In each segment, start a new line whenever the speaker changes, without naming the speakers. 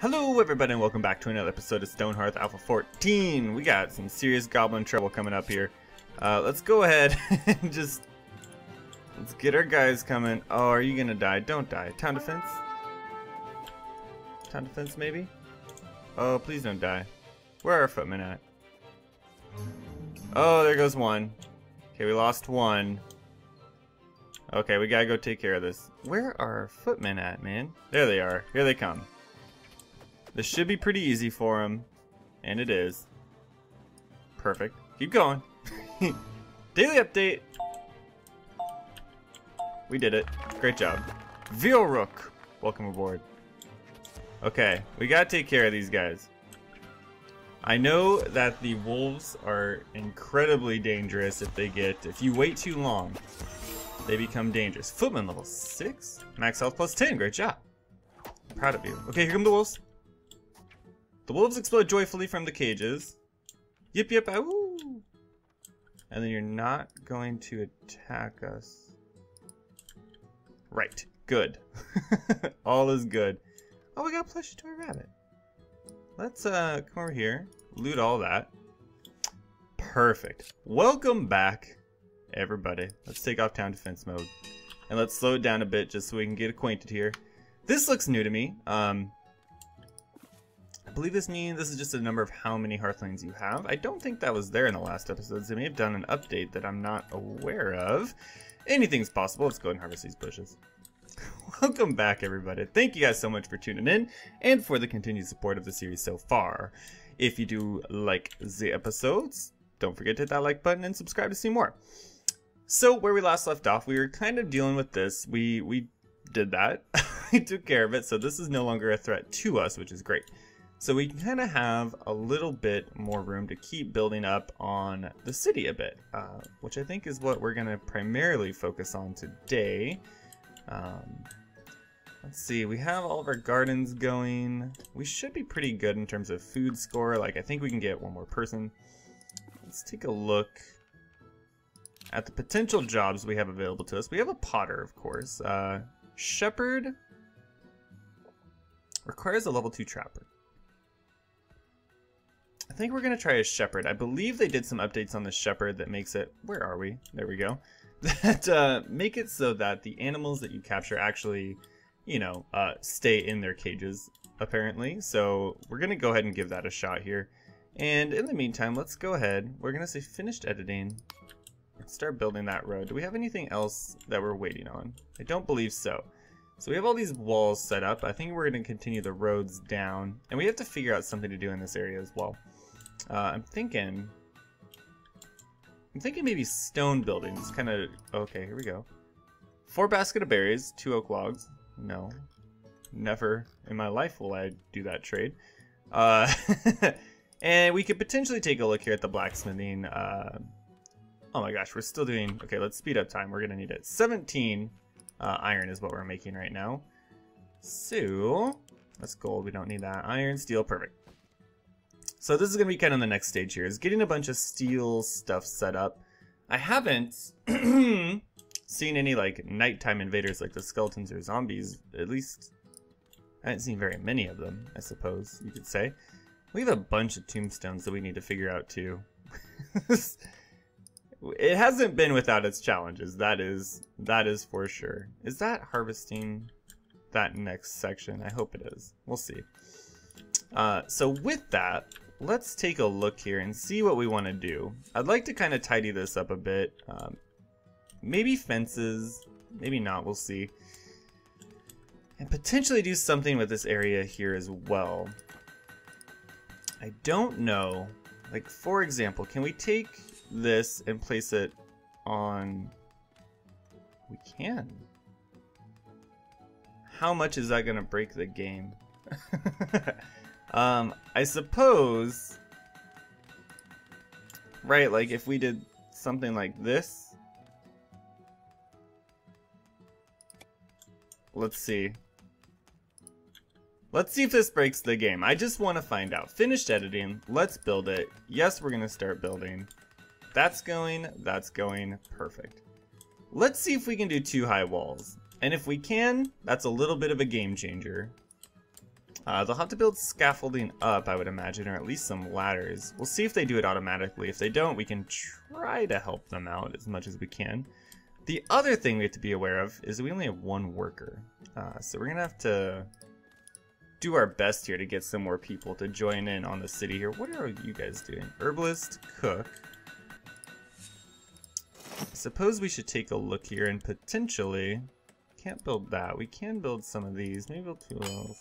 Hello everybody and welcome back to another episode of Stonehearth Alpha 14. We got some serious goblin trouble coming up here. Let's go ahead and let's get our guys coming. Oh, are you gonna die? Don't die. Town defense? Town defense maybe? Oh, please don't die. Where are our footmen at? Oh, there goes one. Okay, we lost one. Okay, we gotta go take care of this. Where are our footmen at, man? There they are. Here they come. This should be pretty easy for him, and it is. Perfect. Keep going. Daily update. We did it. Great job. Veilrook, welcome aboard. Okay, we gotta take care of these guys. I know that the wolves are incredibly dangerous if you wait too long. They become dangerous. Footman level 6, max health plus 10. Great job. I'm proud of you. Okay, here come the wolves. The wolves explode joyfully from the cages. Yip yip, ooh. And then you're not going to attack us. Right, good. All is good. Oh, we got a plushie toy rabbit. Let's come over here, loot all that. Perfect. Welcome back, everybody. Let's take off town defense mode. And let's slow it down a bit just so we can get acquainted here. This looks new to me. I believe this means this is just a number of how many hearthlings you have. I don't think that was there in the last episodes. They may have done an update that I'm not aware of. Anything's possible. Let's go ahead and harvest these bushes. Welcome back, everybody. Thank you guys so much for tuning in and for the continued support of the series so far. If you do like the episodes, don't forget to hit that like button and subscribe to see more. So where we last left off, we were kind of dealing with this. We did that. We took care of it. So this is no longer a threat to us, which is great. So we can kind of have a little bit more room to keep building up on the city a bit, which I think is what we're going to primarily focus on today. Let's see, we have all of our gardens going. We should be pretty good in terms of food score. Like, I think we can get one more person. Let's take a look at the potential jobs we have available to us. We have a potter, of course. Shepherd requires a level 2 trapper. I think we're going to try a shepherd. I believe they did some updates on the shepherd that makes it... Where are we? There we go. That make it so that the animals that you capture actually, you know, stay in their cages, apparently. So we're going to go ahead and give that a shot here. And in the meantime, let's go ahead. We're going to say finished editing. Let's start building that road. Do we have anything else that we're waiting on? I don't believe so. So we have all these walls set up. I think we're going to continue the roads down. And we have to figure out something to do in this area as well. I'm thinking maybe stone buildings. Kind of, okay, here we go. 4 basket of berries, 2 oak logs. No, never in my life will I do that trade. And we could potentially take a look here at the blacksmithing. Oh my gosh, we're still doing, okay, let's speed up time. We're going to need it. 17 iron is what we're making right now. So, that's gold. We don't need that. Iron, steel, perfect. So this is going to be kind of the next stage here, is getting a bunch of steel stuff set up. I haven't seen any like nighttime invaders like the skeletons or zombies. At least I haven't seen very many of them, I suppose you could say. We have a bunch of tombstones that we need to figure out too. It hasn't been without its challenges, that is for sure. Is that harvesting that next section? I hope it is. We'll see. So with that, let's take a look here and see what we want to do. I'd like to kind of tidy this up a bit. Maybe fences, maybe not, we'll see. And potentially do something with this area here as well. I don't know. Like, for example, can we take this and place it on... We can. How much is that going to break the game? I suppose, right, like if we did something like this, let's see if this breaks the game. I just want to find out. Finished editing, let's build it. Yes, we're going to start building. That's going, perfect. Let's see if we can do 2 high walls. And if we can, that's a little bit of a game changer. They'll have to build scaffolding up, I would imagine, or at least some ladders. We'll see if they do it automatically. If they don't, we can try to help them out as much as we can. The other thing we have to be aware of is we only have one worker. So we're going to have to do our best here to get some more people to join in on the city here. What are you guys doing? Herbalist, cook. I suppose we should take a look here and potentially... Can't build that. We can build some of these. Maybe build 2 of those.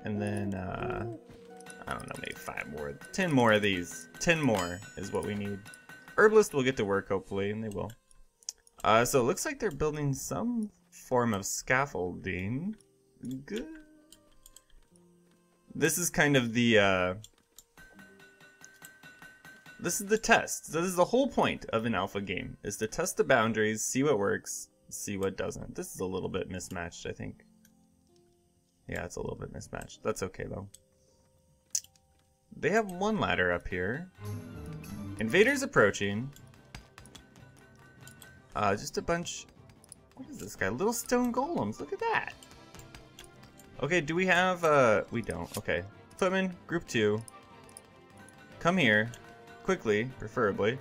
And then, I don't know, maybe 5 more. 10 more of these. 10 more is what we need. Herbalist will get to work, hopefully, and they will. So it looks like they're building some form of scaffolding. Good. This is kind of the, this is the test. This is the whole point of an alpha game, is to test the boundaries, see what works, see what doesn't. This is a little bit mismatched, I think. Yeah, it's a little bit mismatched. That's okay, though. They have one ladder up here. Invaders approaching. Just a bunch... What is this guy? Little stone golems. Look at that. Okay, do we have... We don't. Okay. Footman, group 2. Come here. Quickly, preferably.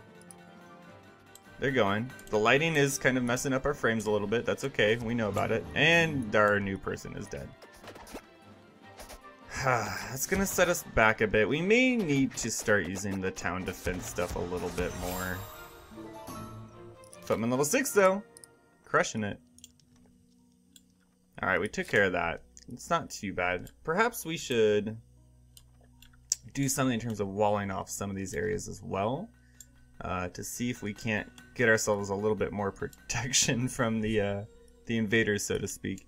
They're going. The lighting is kind of messing up our frames a little bit. That's okay. We know about it. And our new person is dead. That's gonna set us back a bit. We may need to start using the town defense stuff a little bit more. Footman level 6 though. Crushing it. Alright, we took care of that. It's not too bad. Perhaps we should do something in terms of walling off some of these areas as well. To see if we can't get ourselves a little bit more protection from the invaders, so to speak.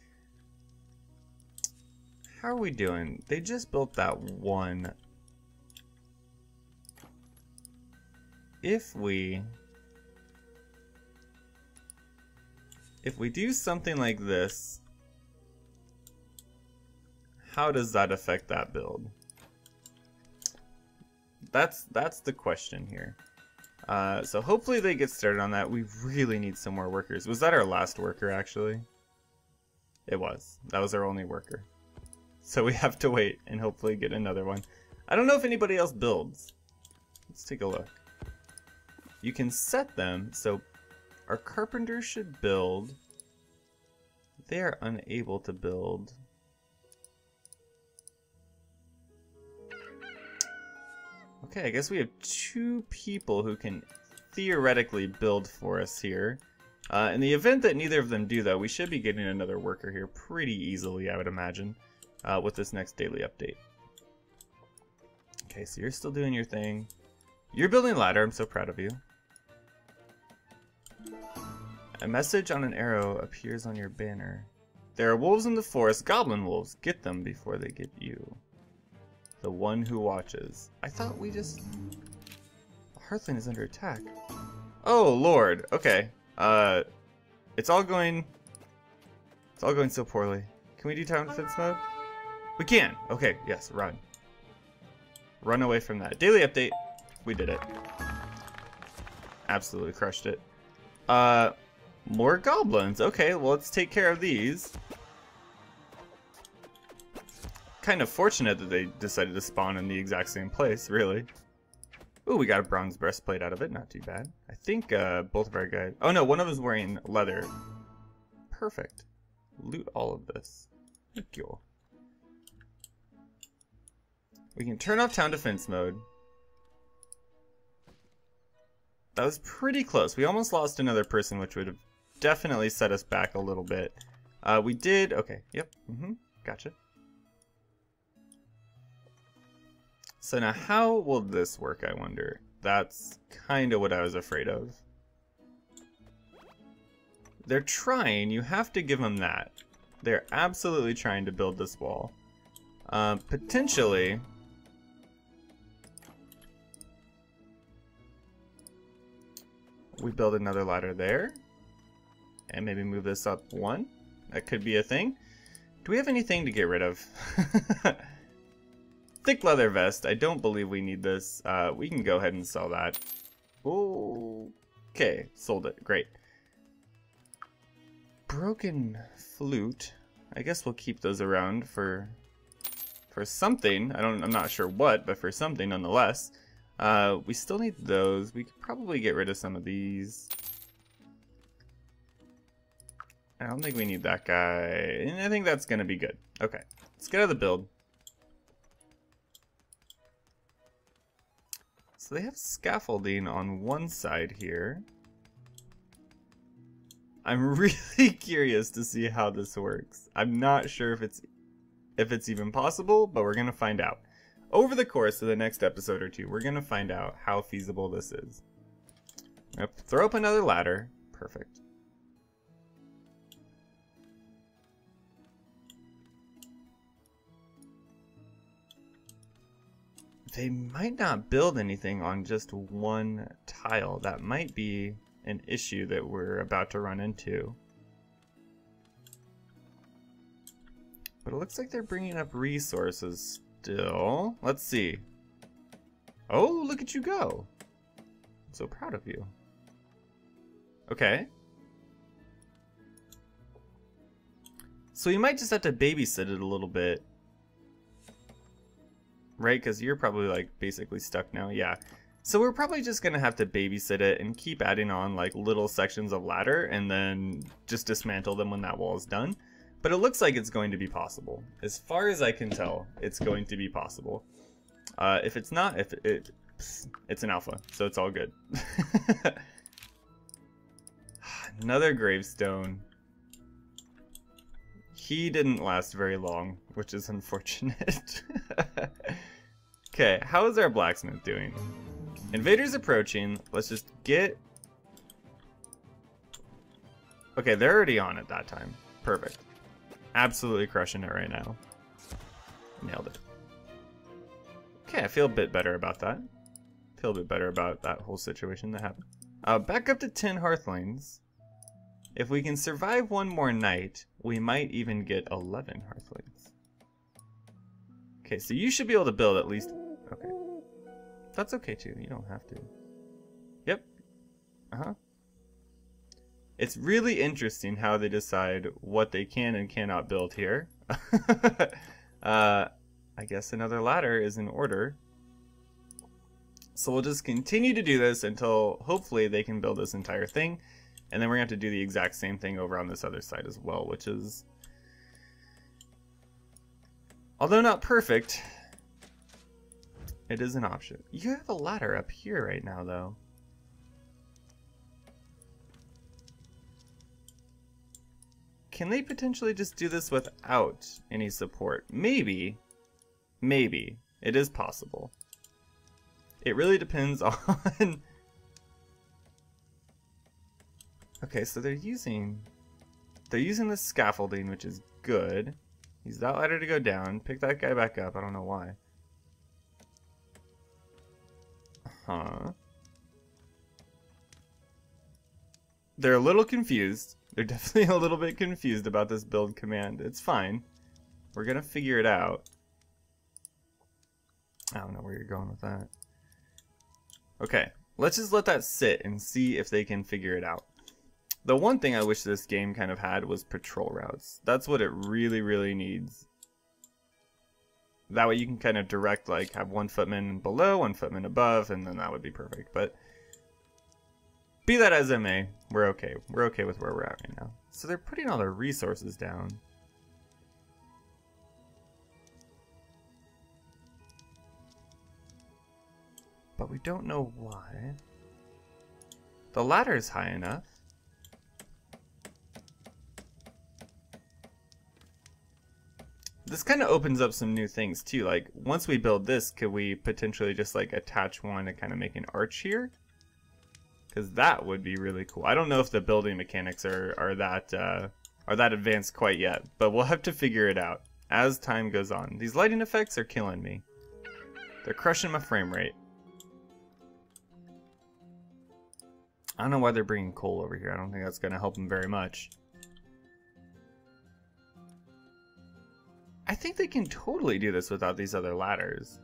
How are we doing? They just built that one. If we do something like this, how does that affect that build? That's the question here. So hopefully they get started on that. We really need some more workers. Was that our last worker, actually? It was. That was our only worker. So we have to wait and hopefully get another one. I don't know if anybody else builds. Let's take a look. You can set them, so our carpenters should build. They are unable to build. Okay, I guess we have 2 people who can theoretically build for us here. In the event that neither of them do, though, we should be getting another worker here pretty easily, I would imagine, with this next daily update. Okay, so you're still doing your thing. You're building a ladder, I'm so proud of you. A message on an arrow appears on your banner. There are wolves in the forest, goblin wolves. Get them before they get you. The one who watches. I thought we just... Hearthland is under attack. Oh, Lord. Okay. It's all going so poorly. Can we do town defense mode? We can. Okay, yes, run. Run away from that. Daily update. We did it. Absolutely crushed it. More goblins. Okay, well, let's take care of these. Kind of fortunate that they decided to spawn in the exact same place, really. Ooh, we got a bronze breastplate out of it. Not too bad. I think both of our guys... Oh, no, one of them is wearing leather. Perfect. Loot all of this. Thank you. We can turn off town defense mode. That was pretty close. We almost lost another person, which would have definitely set us back a little bit. We did... Okay, yep. Gotcha. So now, how will this work, I wonder? That's kind of what I was afraid of. They're trying. You have to give them that. They're absolutely trying to build this wall. Potentially... we build another ladder there. And maybe move this up 1. That could be a thing. Do we have anything to get rid of? Thick leather vest. I don't believe we need this. We can go ahead and sell that. Okay, sold it. Great. Broken flute. I guess we'll keep those around for for something. I'm not sure what, but for something nonetheless. We still need those. We could probably get rid of some of these. I don't think we need that guy. And I think that's gonna be good. Okay, let's get out of the build. So they have scaffolding on one side here. I'm really curious to see how this works. I'm not sure if it's even possible, but we're gonna find out. Over the course of the next episode or two, we're gonna find out how feasible this is. Yep, throw up another ladder. Perfect. They might not build anything on just one tile. That might be an issue that we're about to run into. But it looks like they're bringing up resources still. Let's see. Oh, look at you go. I'm so proud of you. Okay. So you might just have to babysit it a little bit. Right, because you're probably like basically stuck now. Yeah. So we're probably just going to have to babysit it and keep adding on like little sections of ladder and then just dismantle them when that wall is done. But it looks like it's going to be possible. As far as I can tell, it's going to be possible. If it's not, it's an alpha, so it's all good. Another gravestone. He didn't last very long, which is unfortunate. Okay, how is our blacksmith doing? Invaders approaching. Let's just get... Okay, they're already on it that time. Perfect. Absolutely crushing it right now. Nailed it. Okay, I feel a bit better about that. Feel a bit better about that whole situation that happened. Back up to 10 hearthlings. If we can survive one more night, we might even get 11 hearthlings. Okay, so you should be able to build at least... Okay. That's okay too, you don't have to. Yep. Uh-huh. It's really interesting how they decide what they can and cannot build here. I guess another ladder is in order. So we'll just continue to do this until hopefully they can build this entire thing. And then we're going to have to do the exact same thing over on this other side as well, which is... Although not perfect, it is an option. You have a ladder up here right now, though. Can they potentially just do this without any support? Maybe. Maybe. It is possible. It really depends on... Okay, so they're using this scaffolding, which is good. Use that ladder to go down. Pick that guy back up. I don't know why. Huh. They're a little confused. They're definitely a little bit confused about this build command. It's fine. We're gonna figure it out. I don't know where you're going with that. Okay, let's just let that sit and see if they can figure it out. The one thing I wish this game kind of had was patrol routes. That's what it really, really needs. That way you can kind of direct, like, have one footman below, one footman above, and then that would be perfect. But be that as it may, we're okay. We're okay with where we're at right now. So they're putting all their resources down. But we don't know why. The ladder is high enough. This kind of opens up some new things too. Like, once we build this, could we potentially just like attach one and kind of make an arch here? Because that would be really cool. I don't know if the building mechanics are that advanced quite yet, but we'll have to figure it out as time goes on. These lighting effects are killing me. They're crushing my frame rate. I don't know why they're bringing coal over here. I don't think that's going to help them very much. I think they can totally do this without these other ladders.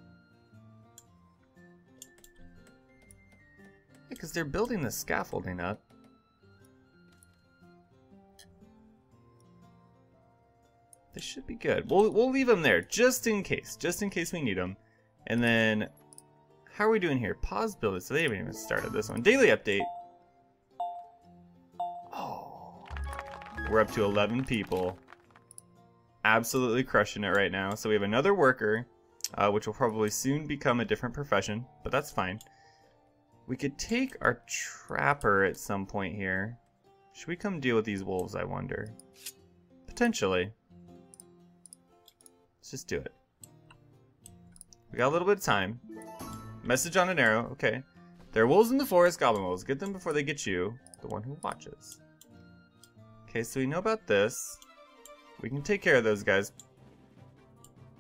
Because they're building the scaffolding up. They should be good. We'll leave them there just in case we need them. And then, how are we doing here? Pause building. So they haven't even started this one. Daily update. Oh, we're up to 11 people. Absolutely crushing it right now. So we have another worker, which will probably soon become a different profession, but that's fine. We could take our trapper at some point here. Should we come deal with these wolves, I wonder? Potentially. Let's just do it. We got a little bit of time. Message on an arrow. Okay. There are wolves in the forest, goblin wolves. Get them before they get you, the one who watches. Okay, so we know about this. We can take care of those guys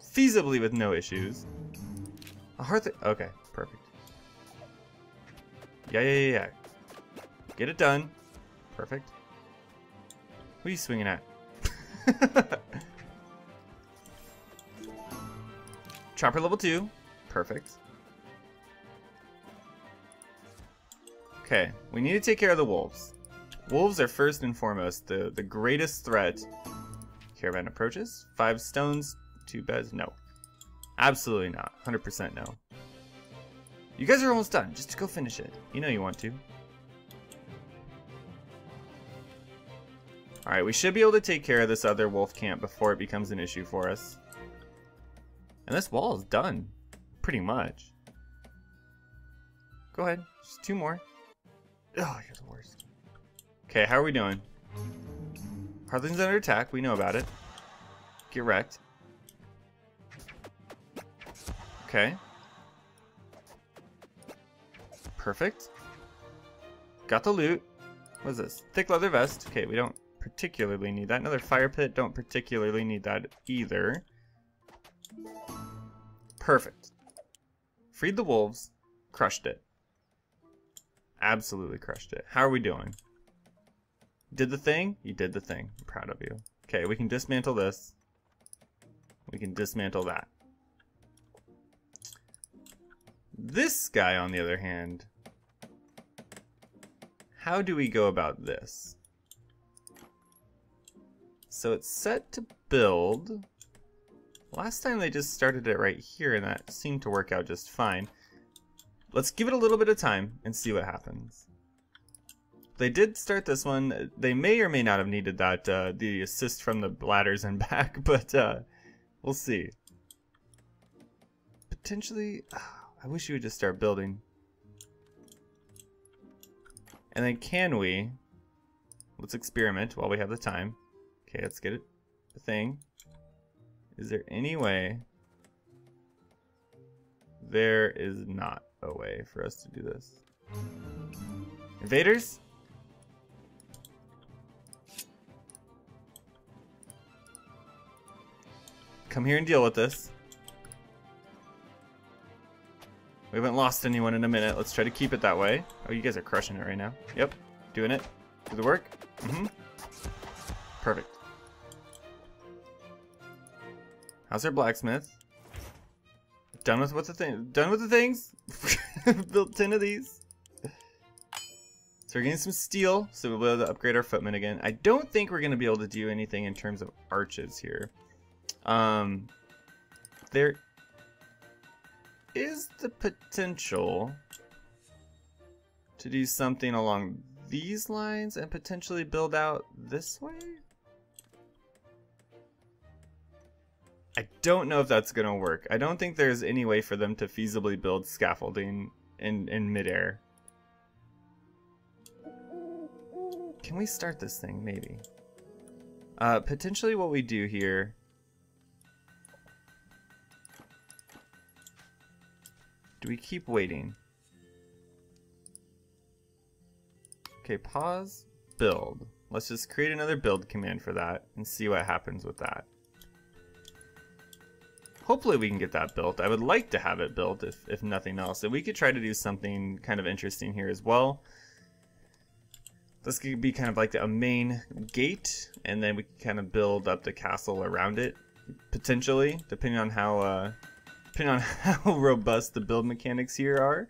feasibly with no issues. A hearth. Okay, perfect. Yeah. Get it done. Perfect. What are you swinging at? Chopper level 2. Perfect. Okay, we need to take care of the wolves. Wolves are first and foremost the greatest threat. Caravan approaches. 5 stones, 2 beds. No. Absolutely not. 100% no. You guys are almost done. Just go finish it. You know you want to. Alright, we should be able to take care of this other wolf camp before it becomes an issue for us. And this wall is done. Pretty much. Go ahead. Just 2 more. Oh, you're the worst. Okay, how are we doing? Hearthling's under attack. We know about it. Get wrecked. Okay. Perfect. Got the loot. What is this? Thick leather vest. Okay, we don't particularly need that. Another fire pit. Don't particularly need that either. Perfect. Freed the wolves. Crushed it. Absolutely crushed it. How are we doing? Did the thing? You did the thing. I'm proud of you. Okay, we can dismantle this. We can dismantle that. This guy, on the other hand, how do we go about this? So it's set to build. Last time they just started it right here, and that seemed to work out just fine. Let's give it a little bit of time and see what happens. They did start this one. They may or may not have needed that, the assist from the ladders and back, but we'll see. Potentially, I wish you would just start building. And then can we, let's experiment while we have the time. Okay, let's get it, the thing. Is there any way? There is not a way for us to do this. Invaders? Come here and deal with this. We haven't lost anyone in a minute. Let's try to keep it that way. Oh, you guys are crushing it right now. Yep, doing it. Do the work. Perfect. How's our blacksmith? Done with what the thing? Done with the things? Built 10 of these. So we're getting some steel, so we'll be able to upgrade our footmen again. I don't think we're going to be able to do anything in terms of arches here. There is the potential to do something along these lines and potentially build out this way. I don't know if that's gonna work. I don't think there's any way for them to feasibly build scaffolding in midair. Can we start this thing? Maybe. Potentially what we do here. Do we keep waiting? Okay, pause, build. Let's just create another build command for that and see what happens with that. Hopefully we can get that built. I would like to have it built if nothing else. And we could try to do something kind of interesting here as well. This could be kind of like a main gate, and then we can kind of build up the castle around it, potentially, depending on how robust the build mechanics here are.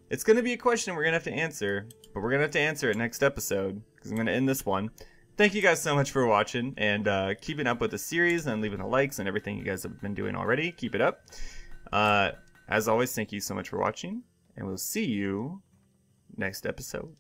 It's going to be a question we're going to have to answer, but we're going to have to answer it next episode, because I'm going to end this one. thank you guys so much for watching and keeping up with the series and leaving the likes and everything you guys have been doing already. Keep it up. As always, thank you so much for watching, and we'll see you next episode.